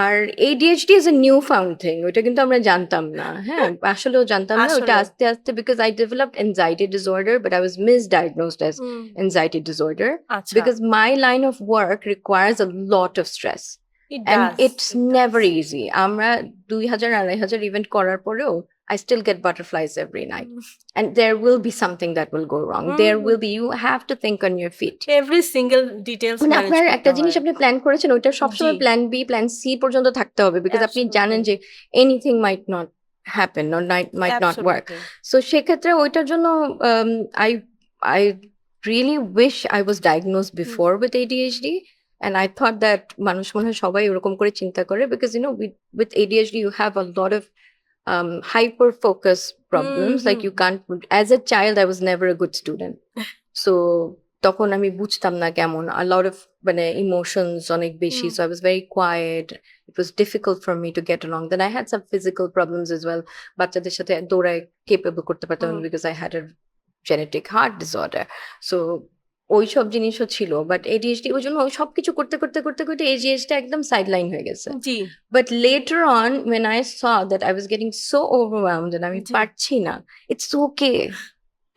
R ADHD is a new found thing ওটা কিন্তু আমরা জানতাম না হ্যাঁ আসলেও জানতাম না ওটা আসলে। আস্তে আস্তে because I developed anxiety disorder but I was misdiagnosed as hmm, anxiety disorder আচ্ছা। because my line of work requires a lot of stress It and does, it's it never does. easy আমরা 2000 event করার পরেও I still get butterflies every night hmm, and there will be something that will go wrong there hmm. will be you have to think on your feet Every single details মানে manage আপনার করতে একটা জিনিস হয়। আপনি plan করেছেন ওইটা জি, সবসময় প্ল্যান বি প্ল্যান সি পর্যন্ত থাকতে হবে বিকজ আপনি জানেন absolutely, যে anything might not happen or might not work absolutely. So সেক্ষেত্রে ওইটার জন্য I I really wish I was diagnosed before with ADHD and I thought that মানুষ মনে হয় সবাই ওরকম করে চিন্তা করে because you know with ADHD you have a lot of hyper focus problems. Like you hmm. can't. As a child, I was never a good student. So তখন আমি বুঝতাম না কেমন a lot of মানে emotions অনেক বেশি, হুম। so I was very quiet. It was difficult for me to get along. Then I had some physical problems as well. বাচ্চাদের সাথে দৌড়ায় capable করতে পারতাম না হুম। because I had a genetic heart disorder. So ওইসব জিনিসও ছিল, বাট ADHD ওই জন্য সবকিছু করতে করতে করতে করতে ADHD একদম সাইডলাইন হয়ে গেছে। জি But later on, when I saw that I was getting so overwhelmed and আমি জি পারছি না, it's okay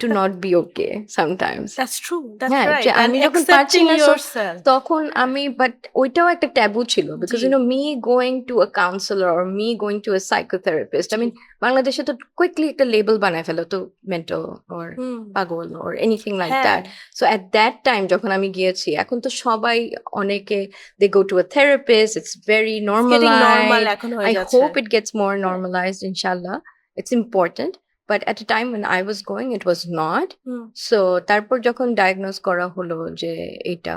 to not be okay sometimes. That's true that's হ্যাঁ, যে রাইট অ্যান্ড আমি যখন পারছি অ্যাকসেপ্টিং না ইয়োরসেলফ তখন আমি, বাট ওইটাও একটা ট্যাবু ছিল because G me going to a counselor or me going to a psychotherapist, I G mean বাংলাদেশে তো কুইকলি একটা লেবেল বানায় ফেলো তো মেন্টাল or হুম পাগল or anything like হ্যাঁ that. So at that time যখন আমি গিয়েছি, এখন তো সবাই অনেকে they go to a therapist, it's very getting normal normalized. এখন হয়ে I যাচ্ছে hope it gets more normalized, inshallah. It's important. But at a time when I was going, it was not. Hmm So তারপর যখন diagnose করা হলো যে এটা,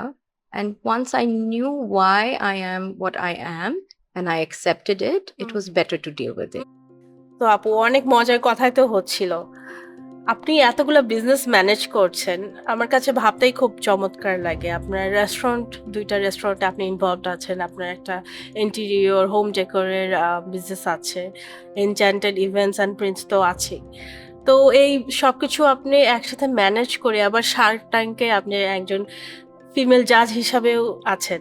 and once I knew why I am what I am and I accepted it, it hmm. was better to deal with it. তো আপু অনেক মজার কথাই তো হচ্ছিল আপনি এতগুলো বিজনেস ম্যানেজ করছেন আমার কাছে ভাবতেই খুব চমৎকার লাগে আপনার রেস্টুরেন্ট দুইটা রেস্টুরেন্টে আপনি ইনভলভড আছেন আপনার একটা ইন্টেরিয়র হোম ডেকোরের বিজনেস আছে এনচ্যান্টেড ইভেন্টস অ্যান্ড প্রিন্টস তো আছেই তো এই সব কিছু আপনি একসাথে ম্যানেজ করে আবার শার্ক ট্যাঙ্কে আপনি একজন ফিমেল জাজ হিসাবেও আছেন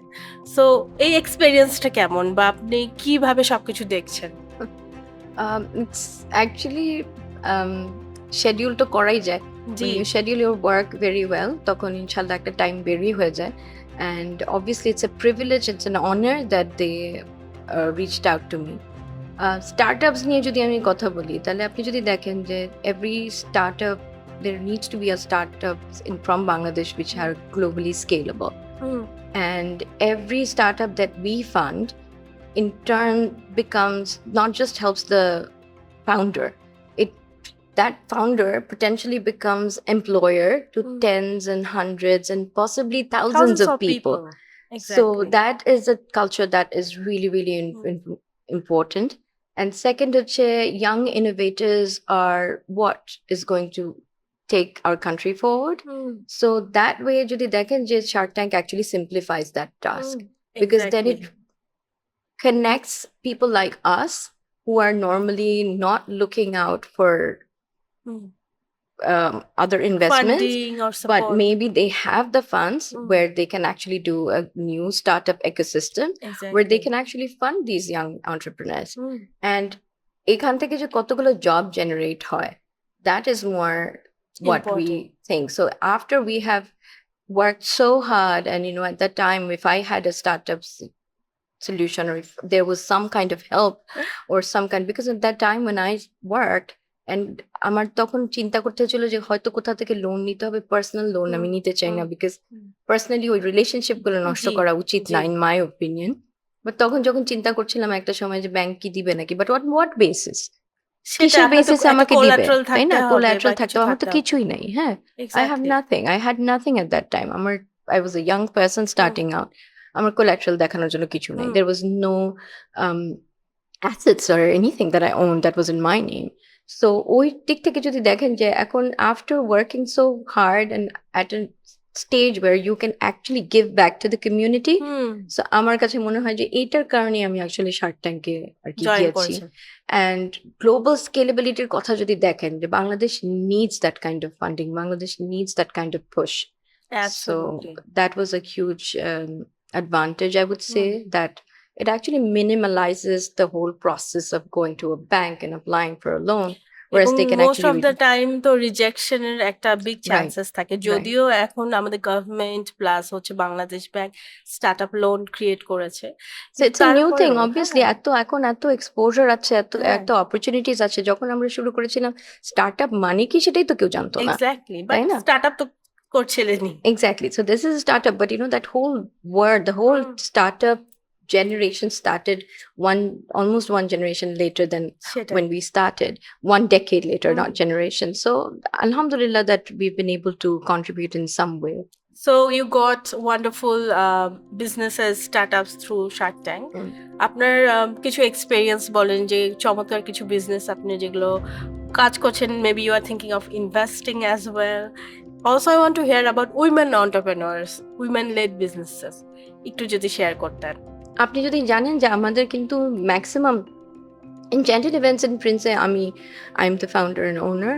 সো এই এক্সপেরিয়েন্সটা কেমন বা আপনি কিভাবে সবকিছু দেখছেন It's actually schedule তো করাই যায়. জি When you schedule your work very well, তখন ইনশাল্লাহ একটা টাইম বেরই হয়ে যায়. And obviously it's a privilege, it's an honor that they reached out to me. Startups নিয়ে যদি আমি কথা বলি, তাহলে আপনি যদি দেখেন যে every startup, there needs to be a startups from Bangladesh which are globally scalable. Hmm And every startup that we fund in turn becomes, not just helps the founder, that founder potentially becomes employer to Mm. tens and hundreds and possibly thousands of people. So that is a culture that is really, really important. And second, young innovators are what is going to take our country forward. So that way, যদি দেখেন যে Shark Tank actually simplifies that task, because then it connects people like us who are normally not looking out for other investments, funding or support. but maybe they have the funds Mm. where they can actually do a new startup ecosystem where they can actually fund these young entrepreneurs. And এখান থেকে যে কতগুলো job generate হয়, that is more what we think. So after we have worked so hard, and at that time, if I had a startup solution, or if there was some kind of help or some kind, because at that time when I worked, and আমার তখন চিন্তা করতে হচ্ছিল যে হয়তো কোথা থেকে loan নিতে হবে, পার্সোনাল লোন আমি নিতে চাই না, বিকজ পার্সোনালি ওই রিলেশনশিপ গুলো নষ্ট করা উচিত না, ইন মাই ওপিনিয়ন। বাট তখন যখন চিন্তা করছিলাম একটা সময় যে ব্যাংক কি দিবে নাকি, বাট হোয়াট বেসিস, কিসের বেসিসে আমাকে দিবে, তাই না? কোলাটারাল থাকতে হবে, আমার তো কিছুই নাই। হ্যাঁ, I have nothing. I had nothing at that time. I was a young person starting out. আমার collateral দেখানোর জন্য কিছু নেই. There was no assets or anything that I owned that was in my name. So ওই দিক থেকে যদি দেখেন যে এখন after working so hard and at a stage where you can actually give back to the community, so আমার কাছে মনে হয় যে এইটার কারণে আমি actually Shark Tank-এ আর কি গিয়েছি। And global scalability এর কথা যদি দেখেন যে Bangladesh needs that kind of funding, Bangladesh needs that kind of push. Absolutely. So that was a huge advantage, I would say, that it actually minimalizes the whole process of going to a bank and applying for a loan, whereas they can most actually of the time তো রিজেকশনের একটা big chances থাকে, যদিও এখন আমাদের government plus হচ্ছে Bangladesh bank startup loan create করেছে। So it's a new thing, obviously. এখন এত এক্সপোজার আছে, এত অপরচুনিটিস আছে। যখন আমরা শুরু করেছিলাম, স্টার্টআপ মানে কি সেটাই তো কেউ জানতো না। এক্স্যাক্টলি, বাট স্টার্টআপ তো করছিলেনই। Exactly. So this is a startup, but that whole word, the whole startup generation started almost one generation later than when we started, 1 decade later, not generation. So alhamdulillah that we've been able to contribute in some way. So you got wonderful businesses, startups through Shark Tank. আপনার কিছু experience বলেন যে চমৎকার কিছু business আপনি যেগুলো কাজ করছেন, maybe you are thinking of investing as well. Also I want to hear about women entrepreneurs, women led businesses, একটু যদি শেয়ার করতেন। আপনি যদি জানেন যে আমাদের কিন্তু maximum Enchanted Events in Prince I'm the founder and owner,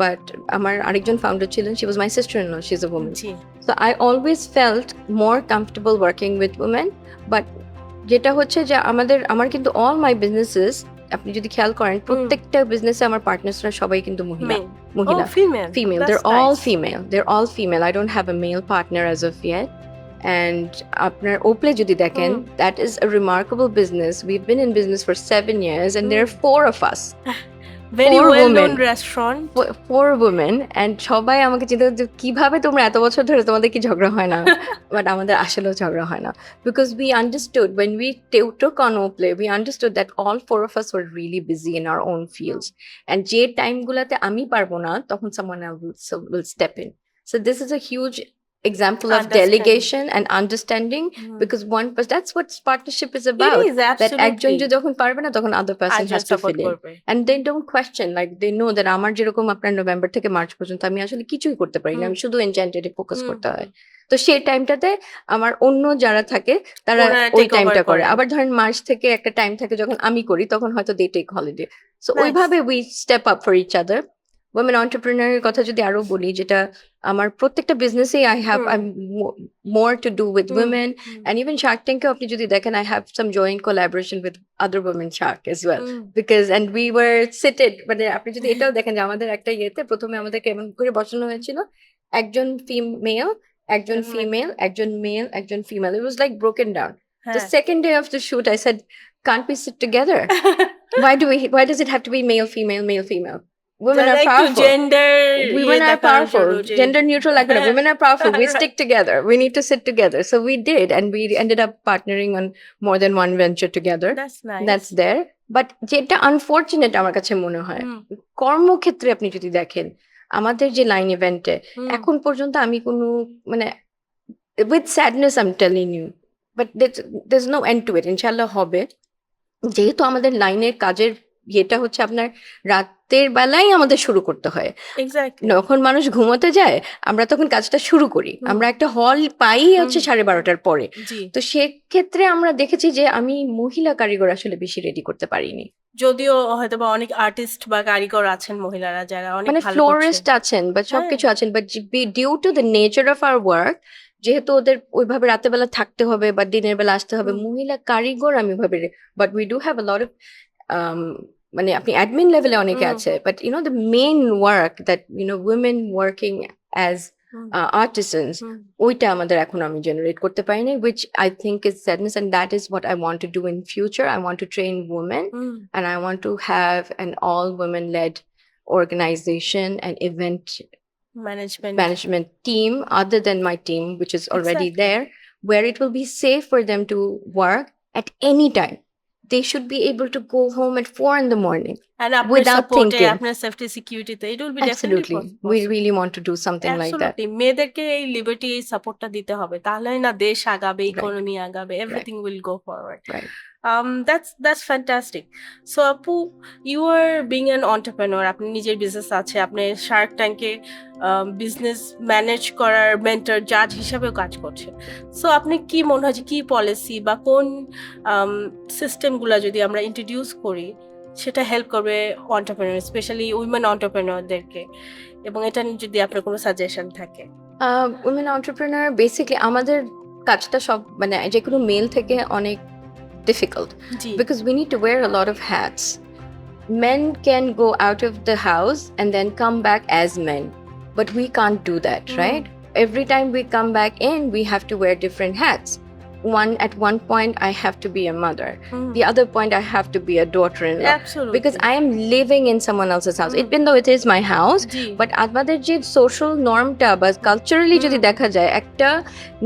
but আমার আরেকজন ফাউন্ডার ছিলেন, she was my sister-in-law, she's a woman. G, So I always felt more comfortable working with women, but যেটা হচ্ছে যে আমার কিন্তু all my businesses, আপনি যদি খেয়াল করেন প্রত্যেকটা বিজনেসে আমার পার্টনার্সরা সবাই কিন্তু মহিলা। মেন, মহিলা female, female, they're all female. I don't have a male partner as of yet. And আপনার ওপলে যদি দেখেন, that is a remarkable business. We've been in business for 7 years and there are 4 of us. Very Four well known women. Restaurant. 4 women, and সবাই আমাকে চিন্তা করছে কিভাবে তোমরা এত বছর ধরে তোমাদের কি ঝগড়া হয় না? বাট আমাদের আসলেও ঝগড়া হয় না, because we understood when we took on Oplay, we understood that all 4 of us were really busy in our own fields, and যে টাইমগুলোতে আমি পারবো না তখন someone else will step in. So this is a huge example of Understanding. delegation and understanding, because that's what partnership is about. It is That একজন absolutely. যদি যখন পারবে না তখন other person has to fill in. করবে। And they don't question, like they know that আমার যেরকম আপনার নভেম্বর থেকে মার্চ পর্যন্ত আমি আসলে কিছুই করতে পারি না, আমি শুধু এনচ্যান্টেডে ফোকাস করতে হয়। তো সেই টাইমটাতে আমার অন্য যারা থাকে তারা ওরা ওই take over টাইমটা করে। করে। আবার ধরেন মার্চ থেকে একটা টাইম থাকে যখন আমি করি, তখন হয়তো they take holiday. So Nice. ওইভাবে we step up for each other. Women অন্টারপ্রেনারের কথা যদি আরো বলি, যেটা আমার প্রত্যেকটা বিজনেসেই I have more to do with women, and even Shark Tank আপনি যদি দেখেন, I have some joint collaboration with other women shark as well, because and we were seated, মানে আপনি যদি এটাও দেখেন যে আমাদের একটা ইয়েতে প্রথমে আমাদের কেমন করে বসানো হয়েছিল, একজন ফিমেল, একজন ফিমেল, একজন মেল, একজন female, it was like broken down. The second day of the shoot I said, can't we sit together? Why does it have to be male female, male female? Women are powerful. Women are powerful. Gender neutral, like women are powerful. We stick together. We need to sit together. So we did, and we ended up partnering on more than one venture together. That's nice. That's there. But যেটা unfortunate আমার কাছে মনে হয়, কর্মক্ষেত্রে আপনি যদি দেখেন আমাদের যে লাইন ইভেন্টে এখন পর্যন্ত আমি কোনো মানে with sadness I'm telling you, but there's no end to it. ইনশাআল্লাহ হবে, যেহেতু আমাদের লাইনের কাজের ইয়েটা হচ্ছে আপনার রাতের বেলায় আমাদের শুরু করতে হয়। এক্স্যাক্টলি। যখন মানুষ ঘুমোতে যায় আমরা তখন কাজটা শুরু করি, আমরা একটা হল পাই হচ্ছে 12:30টার পরে। তো সেক্ষেত্রে আমরা দেখেছি যে আমি মহিলা কারিগর আসলে বেশি রেডি করতে পারিনি। যদিও হয়তো বা অনেক আর্টিস্ট বা কারিগর আছেন মহিলারা যারা অনেক মানে ভালো ফ্লোরিস্ট আছেন বা সবকিছু আছেন, but due to the nature of our work, যেহেতু ওদের ওইভাবে রাতের বেলা থাকতে হবে বা দিনের বেলা আসতে হবে, মহিলা কারিগর আমি ভাবে, but we do have a lot of মানে আপনি অ্যাডমিন লেভেলে অনেকে আছে, but you know the main work that you know women working as artisans, ওইটা আমাদের এখন আমি জেনারেট করতে পারিনি, which I think is sadness, and that is what I want to do in future. I want to train women, and I want to have an all women led organization and event management team other than my team, which is already there, where it will be safe for them to work at any time. They should be able to go home at 4 in the morning and without thinking. আপনার safety সিকিউরিটিতে it will be Absolutely, we really want to do something like that. মেয়েদেরকে এই liberty, এই সাপোর্টটা দিতে হবে, তাহলে না দেশ আগাবে, ইকোনমি আগাবে, everything will go forward. Right. That's fantastic. So আপু, you are being an entrepreneur, আপনি নিজের বিজনেস আছে, আপনি শার্ক ট্যাঙ্কে বিজনেস ম্যানেজ করার মেন্টর জাজ হিসাবেও কাজ করছে। সো আপনি কি মনে হয় যে কি পলিসি বা কোন সিস্টেমগুলো যদি আমরা ইন্ট্রোডিউস করি সেটা হেল্প করবে অন্টারপ্রেনার, স্পেশালি উইমেন অন্টারপ্রেনারদেরকে, এবং এটা যদি আপনার কোনো সাজেশন থাকে? উইমেন অন্টারপ্রেনার বেসিক্যালি আমাদের কাজটা সব মানে যে কোনো মেল থেকে অনেক difficult, because we need to wear a lot of hats. Men can go out of the house and then come back as men, but we can't do that, right? Every time we come back in, we have to wear different hats. At one point I have to be a mother, the other point I have to be a daughter-in-law. Absolutely. Because I am living in someone else's house, even though it is my house, but আমাদের যে social নর্মটা বা culturally যদি দেখা যায়, একটা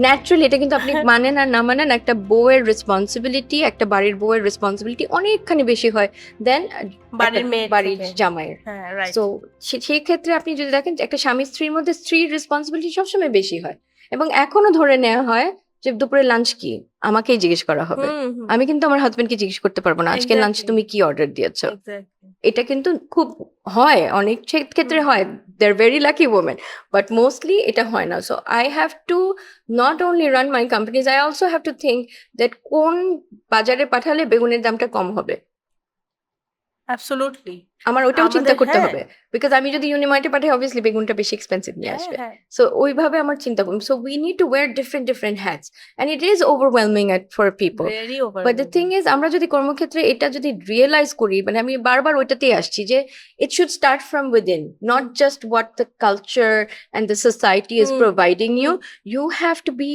naturally এটা কিন্তু আপনি মানেন আর না মানেন, একটা বউয়ের রেসপন্সিবিলিটি, একটা বাড়ির বউয়ের রেসপন্সিবিলিটি অনেকখানি বেশি হয় দেন বাড়ির জামাইয়ের। তো সেই ক্ষেত্রে আপনি যদি দেখেন একটা স্বামী স্ত্রীর মধ্যে স্ত্রীর রেসপন্সিবিলিটি সবসময় বেশি হয়, এবং এখনো ধরে নেওয়া হয় যে দুপুরে লাঞ্চ কি আমাকেই জিজ্ঞেস করা হবে। হুম, হুম। আমি কিন্তু আমার হাজবেন্ডকে জিজ্ঞেস করতে পারবো না আজকে লাঞ্চে Exactly. তুমি কি অর্ডার দিয়েছো। Exactly. এটা কিন্তু খুব হয়, অনেক ক্ষেত্রে হুম। হয়, they are very lucky women, but mostly এটা হয় না। So I have to not only run my companies, I also have to think that কোন বাজারে পাঠালে বেগুনের দামটা কম হবে, Absolutely. আমার ওটাও চিন্তা আমাদের করতে হ্যাঁ, হবে। বিকজ আমি যদি ইউনিমার্টে পাঠাই অবভিয়াসলি বেগুনটা বেশি এক্সপেন্সিভ নিয়ে হ্যাঁ, আসবে। হ্যাঁ। সো ওইভাবে আমার চিন্তা করুন। So we need to wire different different hats and it is overwhelming for people. Very but the thing overwhelming. Is আমরা যদি কর্মক্ষেত্রে এটা যদি রিয়েলাইজ করি, মানে আমি বারবার ওইটাতেই আসছি যে it should start from within, not just what the culture and the society is hmm, providing you. Hmm. You have to be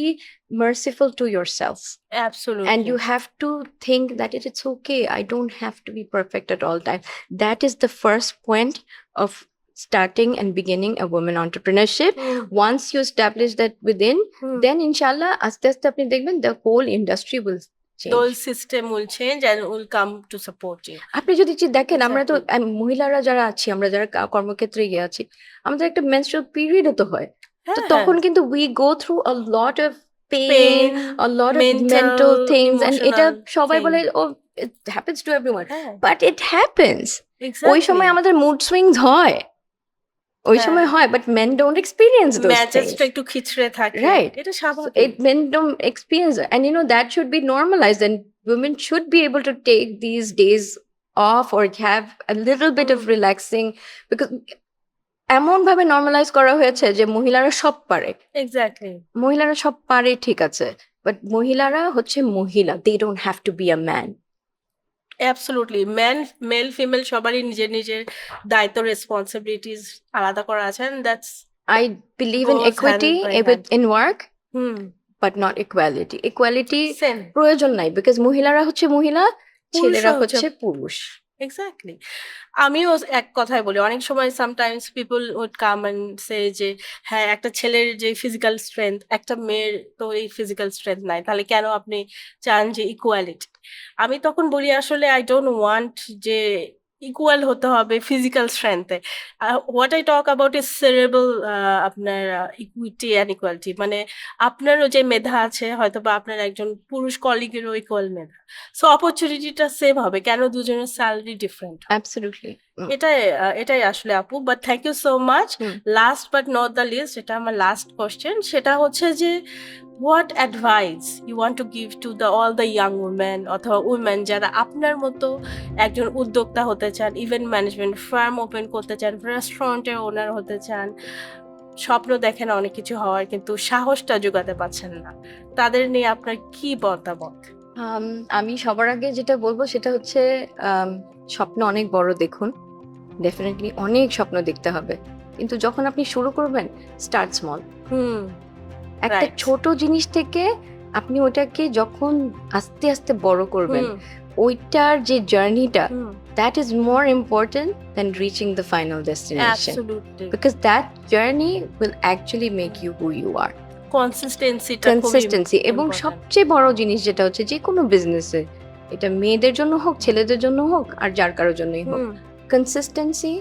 merciful to yourself, Absolutely. and you have to think that it's okay, I don't have to be perfect at all time. That is the first point of starting and beginning a woman entrepreneurship. Hmm, Once you establish that within, hmm. then inshallah aste aste apni dekhben the whole industry will The whole change. system will change and will come to support you. আপনি যদি দেখেন আমরা তো Exactly. মহিলারা যারা আছি, আমরা যারা কর্মক্ষেত্রে গিয়ে আছি, আমাদের একটা মেনস্ট্রুয়াল পিরিয়ডও তো হয়। তো হ্যাঁ, তখন কিন্তু we go through a lot of pain, pain, a lot of mental mental, things, and এটা emotional সবাই বলে thing. O it happens to everyone, হ্যাঁ, but it happens. ওই exactly. সময় আমাদের মুড সুইংস হয়, ওই হ্যাঁ। সময় হয়, but men don't experience those things. ম্যাচেসটা একটু খিচড়ে থাকে। Right. এটা So স্বাভাবিক। men don't experience it. And you know that should be normalized, and women should be able to take these days off or have a little bit of relaxing, because এমন ভাবে normalise করা হয়েছে যে মহিলারা সব পারে। Exactly. মহিলারা সব পারে ঠিক আছে, বাট মহিলারা হচ্ছে মহিলা, they don't have to be a man. Absolutely. Male female সবারই নিজের নিজের দায়িত্ব রেসপন্সিবিলিটিস আলাদা করা আছে, and that's I believe in goes equity hand by hand. in work, hmm, but not equality. Equality same. প্রয়োজন নাই, বিকজ মহিলারা হচ্ছে মহিলা, ছেলেরা পুরুষরা হচ্ছে হচ্ছে পুরুষ। এক্স্যাক্টলি। আমিও এক কথাই বলি, অনেক সময় sometimes people would come and say যে হ্যাঁ, একটা ছেলের যে ফিজিক্যাল স্ট্রেংথ, একটা মেয়ের তো এই ফিজিক্যাল স্ট্রেংথ নাই, তাহলে কেন আপনি চান যে ইকুয়ালিটি? আমি তখন বলি আসলে আই ডোন্ট ওয়ান্ট যে ইকুয়াল হতে হবে ফিজিক্যাল স্ট্রেংথে। What I talk about is cerebral আপনার ইকুইটি অ্যান্ড ইকুয়ালিটি। মানে আপনারও যে মেধা আছে, হয়তো বা আপনার একজন পুরুষ কলিগেরও ইকুয়াল মেধা, সো অপরচুনিটিটা সেম হবে, কেন দুজনের স্যালারি ডিফারেন্ট? Absolutely. এটাই আসলে আপু। But thank you so much. Hmm. Last but not the least, এটা আমার লাস্ট কোয়েশ্চেন, সেটা হচ্ছে যে what advice you want to give to the all the young women অথবা উইমেন যারা আপনার মতো একজন উদ্যোক্তা হতে চান, ইভেন্ট ম্যানেজমেন্ট ফার্ম ওপেন করতে চান, রেস্টুরেন্টের ওনার হতে চান, স্বপ্ন দেখেন অনেক কিছু হওয়ার, কিন্তু সাহসটা জোগাতে পারছেন না, তাদের নিয়ে আপনার কি মতামত? আমি সবার আগে যেটা বলবো সেটা হচ্ছে স্বপ্ন অনেক বড় দেখুন, ডেফিনেটলি অনেক স্বপ্ন দেখতে হবে, কিন্তু যখন আপনি শুরু করবেন স্টার্ট স্মল। হুম, একটা Right. ছোট জিনিস থেকে আপনি ওটাকে যখন আস্তে আস্তে বড় করবেন, হুম, ওইটার যে জার্নিটা, হুম, that is more important than reaching the final destination, absolutely. because that journey will actually make you who you are. কনসিস্টেন্সিটা কনসিস্টেন্সি এবং সবচেয়ে বড় জিনিস যেটা হচ্ছে যে কোনো বিজনেসে, এটা মেয়েদের জন্য হোক, ছেলেদের জন্য হোক, আর যার কারোর জন্যই হোক, consistency,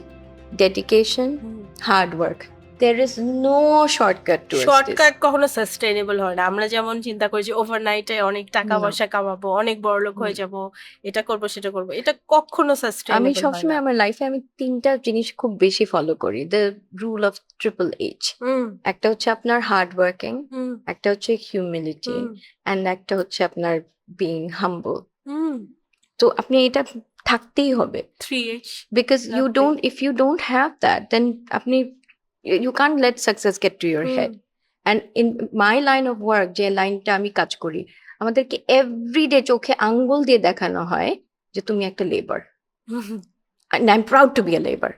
dedication, hard work. There is no shortcut to shortcut কখনো সাস্টেইনেবল হয় না। আমরা যেমন চিন্তা করি যে ওভারনাইটে অনেক টাকা No. পয়সা কামাবো, অনেক বড়লোক হয়ে হুম। যাব, এটা করব সেটা করব, এটা কখনো আমি সাস্টেইনেবল হয় সবসময় না। আমার লাইফে আমি 3টা জিনিস খুব বেশি ফলো করি, the rule of triple H. হুম, একটা হচ্ছে আপনার হার্ড ওয়ার্কিং, হুম, একটা হচ্ছে হিউমিলিটি, হুম, অ্যান্ড একটা হচ্ছে আপনার বিং হাম্বল। হুম। তো আপনি এটা থাকতেই হবে, 3H because you Lovely. don't, if you don't have that, then আপনি you can't let success get to your head. And in my line of work, যে লাইনটা আমি কাজ করি, আমাদেরকে এভরিডে চোখে আঙ্গুল দিয়ে দেখানো হয় যে তুমি একটা labour, and I'm proud to be a labor,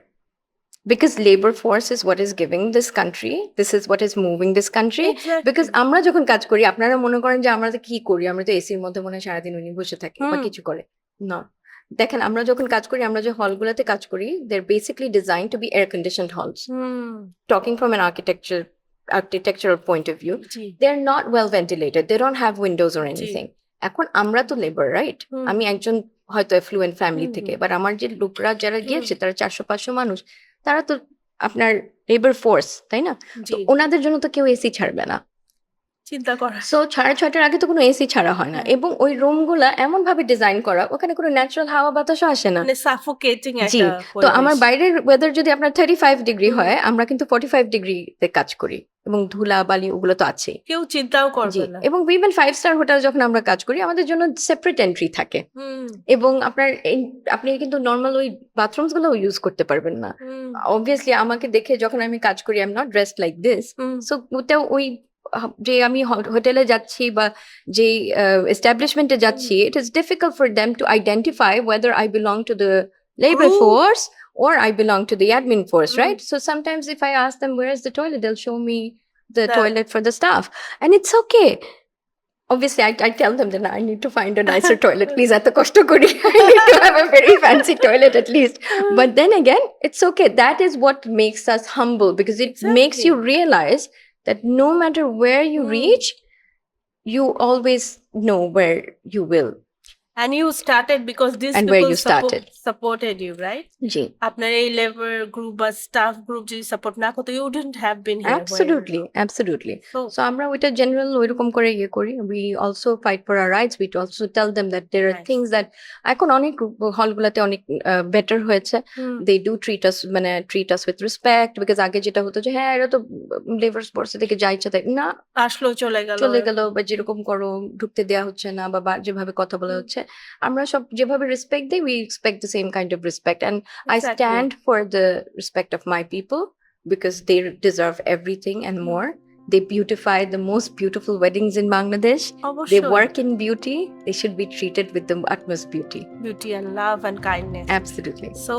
because labor force is what is giving this country, this is what is moving this country. Because আমরা যখন কাজ করি, আপনারা মনে করেন যে আমরা তো কি করি, আমরা তো এসির মধ্যে মনে হয় সারাদিন উনি বসে থাকি বা হুম। কিছু করে না। দেখেন আমরা যখন কাজ করি, আমরা যে হলগুলোতে কাজ করি, they're basically designed to be air conditioned halls. Talking from an architectural point of view, G, they're not well ventilated, they don't have windows or anything. এখন আমরা তো লেবার, রাইট? হুম। আমি একজন হয়তো এফ্লুয়েন্ট ফ্যামিলি হুম, থেকে, হুম। বাট আমার যে লোকরা যারা হুম। গিয়েছে তারা 400-500 মানুষ, তারা তো আপনার লেবার ফোর্স, তাই না? তো জি, ওনাদের জন্য তো কেউ এসি ছাড়বে না, চিন্তা করা সো 6:30টার আগে তো কোনো এসি ছাড়া হয় না, হ্যাঁ। এবং ওই রুমগুলা এমন ভাবে ডিজাইন করা, ওখানে কোনো ন্যাচারাল হাওয়া বাতাসও আসে না। মানে সাফোকেটিং জি, একটা তো আমার পরিবেশ। বাইরের ওয়েদার যদি আপনার 35 ডিগ্রি হুম। হয়, আমরা কিন্তু 45 ডিগ্রিতে কাজ করি, এবং ধুলা বালি ওগুলো তো আছেই। কেউ চিন্তাও জি, করবে না। এবং ইভেন 5 স্টার হোটেল যখন আমরা কাজ করি, আমাদের জন্য সেপারেট এন্ট্রি থাকে, হুম, এবং আপনি কিন্তু নরমাল ওই বাথরুমস গুলোও ইউজ করতে পারবেন না। হুম, অবভিয়াসলি আমাকে দেখে যখন আমি কাজ করি, I am not dressed like this, hmm. So ওটাও ওই যে আমি হোটেলে যাচ্ছি বা যে এস্টাবলিশমেন্টে যাচ্ছি, it is difficult for them to identify weather I belong to the labor Ooh. force or I belong to the admin force, Mm. right? So sometimes if I ask them where is the toilet, they'll show me the The- toilet for the staff, and it's okay. Obviously, I tell them that I need to find a nicer toilet. Please, at the kosto kori. I need to have a very fancy toilet at least. But then again, it's okay. That is what makes us humble, because it makes you Exactly. realize that no matter where you Mm. reach, you always know where you will. And you started because these And where people you started. supported you, right? Ji. আপনার এই labour group বা staff group যদি support না করতো, you wouldn't have been here. Absolutely. So, So আমরা ওইটা general ওইরকম করে ইয়ে করি। We also fight for our rights. We also tell them that there are Nice. things that এখন অনেক হলগুলোতে অনেক বেটার হয়েছে। হুম, They do treat us with respect, because আগে যেটা হতো যে হ্যাঁ এরা তো লেবার ফোর্স থেকে যা ইচ্ছা তাই না, আসলো চলে গেল। চলে গেল, বা যেরকম করো ঢুকতে দেওয়া হচ্ছে না, বা যেভাবে কথা বলা হুম। হচ্ছে, আমরা সব যেভাবে রেসপেক্ট দিই, we expect the same kind of respect, and I Exactly. stand for the respect of my people, because they deserve everything and Mm. more. They beautify the most beautiful weddings in Bangladesh. They অবশ্যই work in beauty. They should be treated with the utmost beauty. Beauty and love and kindness. Absolutely. So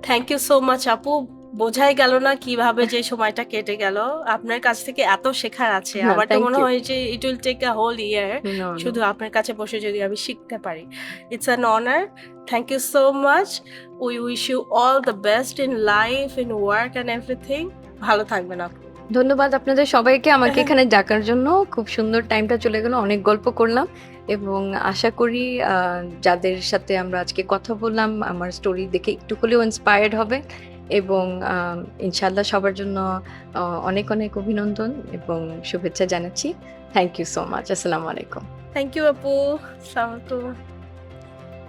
thank you so much আপু। বোঝাই গেল না কিভাবে যে সময়টা কেটে গেল। আপনার কাছ থেকে এত শেখার আছে। No, আমার তো thank মনে you. হয় যে it will take a whole year No, শুধু no. আপনার কাছে বসে যদি আমি শিখতে পারি। It's an honour. Thank you so much. We wish you all the best in life, in work and everything. ভালো থাকবেন আপু। ধন্যবাদ আপনাদের সবাইকে আমাকে এখানে ডাকার জন্য। খুব সুন্দর টাইমটা চলে গেল, অনেক গল্প করলাম, এবং আশা করি যাদের সাথে আমরা আজকে কথা বললাম আমার স্টোরি দেখে একটু হলেও ইন্সপায়ার্ড হবে, এবং ইনশাল্লাহ সবার জন্য অনেক অনেক অভিনন্দন এবং শুভেচ্ছা জানাচ্ছি। Thank you so much. আসসালামু আলাইকুম। থ্যাংক ইউ আপু।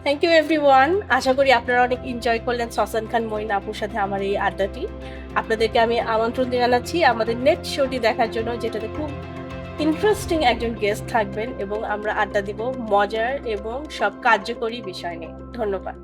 Thank you everyone. আশা করি আপনারা অনেক এনজয় করলেন সসান খান মঈন আপুর সাথে আমার এই আড্ডাটি। আপনাদেরকে আমি আমন্ত্রণ জানাচ্ছি আমাদের নেক্সট শোটি দেখার জন্য, যেটাতে খুব ইন্টারেস্টিং একজন গেস্ট থাকবেন, এবং আমরা আড্ডা দিব মজার এবং সব কার্যকরী বিষয় নিয়ে। ধন্যবাদ।